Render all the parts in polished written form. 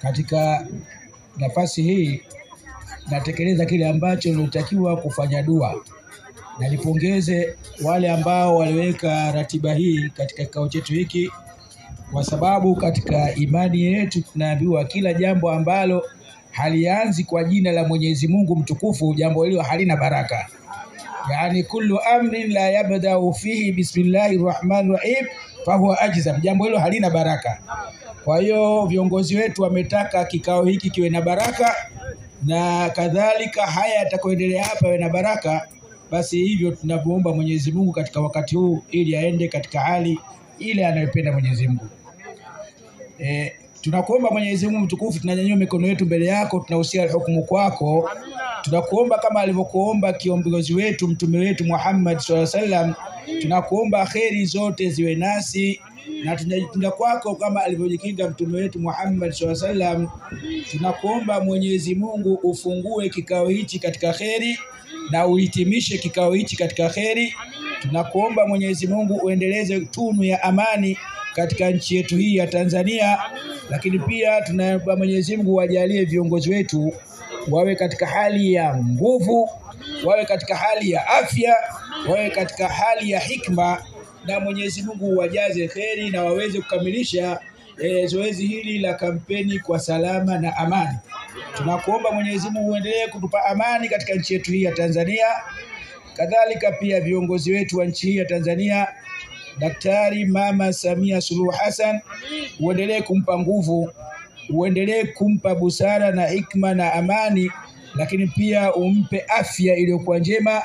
katika nafasi hii natekeleza kile ambacho nilitakiwa kufanya dua. Na nipongeze wale ambao waliweka ratiba hii katika kikao chetu hiki, kwa sababu katika imani yetu tunaambiwa kila jambo ambalo halianzi kwa jina la Mwenyezi Mungu mtukufu, jambo hilo halina baraka. Yani kullu amrin la yabda'u fihi bismillahir rahmanir rahim fahuwa ajzam, jambo hilo halina baraka. Kwa hiyo viongozi wetu wametaka kikao hiki kiwe na baraka, na kadhalika haya yatakoendelea hapa yawe na baraka. Basi hivyo tunamuomba Mwenyezi Mungu katika wakati huu ili aende katika hali ile anayopenda Mwenyezi Mungu. Tunakuomba Mwenyezi Mungu mtukufu, tunanyanyua mikono yetu mbele yako, tunahusia hukumu kwako. Tunakuomba kama alivyokuomba kiongozi wetu mtume wetu Muhammad sallallahu alaihi wasallam, tunakuomba kheri zote ziwe nasi, na tunajikinga kwako kama alivyojikinga mtume wetu Muhammad sallallahu alaihi wasallam. Tunakuomba Mwenyezi Mungu ufungue kikao hichi katika kheri na uhitimishe kikao hichi katika kheri. Tunakuomba Mwenyezi Mungu uendeleze tunu ya amani katika nchi yetu hii ya Tanzania, lakini pia tunaomba Mwenyezi Mungu wajalie viongozi wetu wawe katika hali ya nguvu, wawe katika hali ya afya, wawe katika hali ya hikma, na Mwenyezi Mungu wajaze kheri na waweze kukamilisha zoezi hili la kampeni kwa salama na amani. Tunakuomba Mwenyezi Mungu uendelee kutupa amani katika nchi yetu hii ya Tanzania. Kadhalika pia viongozi wetu wa nchi hii ya Tanzania, Daktari Mama Samia Suluhu Hassan, uendelee kumpa nguvu, uendelee kumpa busara na hikma na amani, lakini pia umpe afya iliyokuwa njema.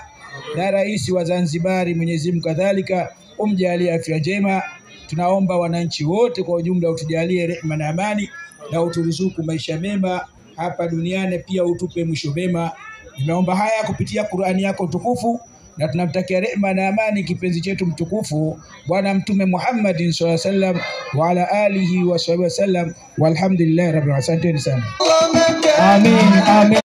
Na Rais wa Zanzibar, Mwenyezi Mungu kadhalika umjalie afya njema. Tunaomba wananchi wote kwa ujumla utujalie rehema na amani, na uturuzuku maisha mema hapa duniani, pia utupe mwisho mema. Nimeomba haya kupitia Qur'ani yako tukufu, na tunamtakia rehema na amani kipenzi chetu mtukufu Bwana Mtume Muhammad sallallahu alaihi wasallam wa ala alihi wa sahbihi wasallam, walhamdulillah rabbil alamin. Amin.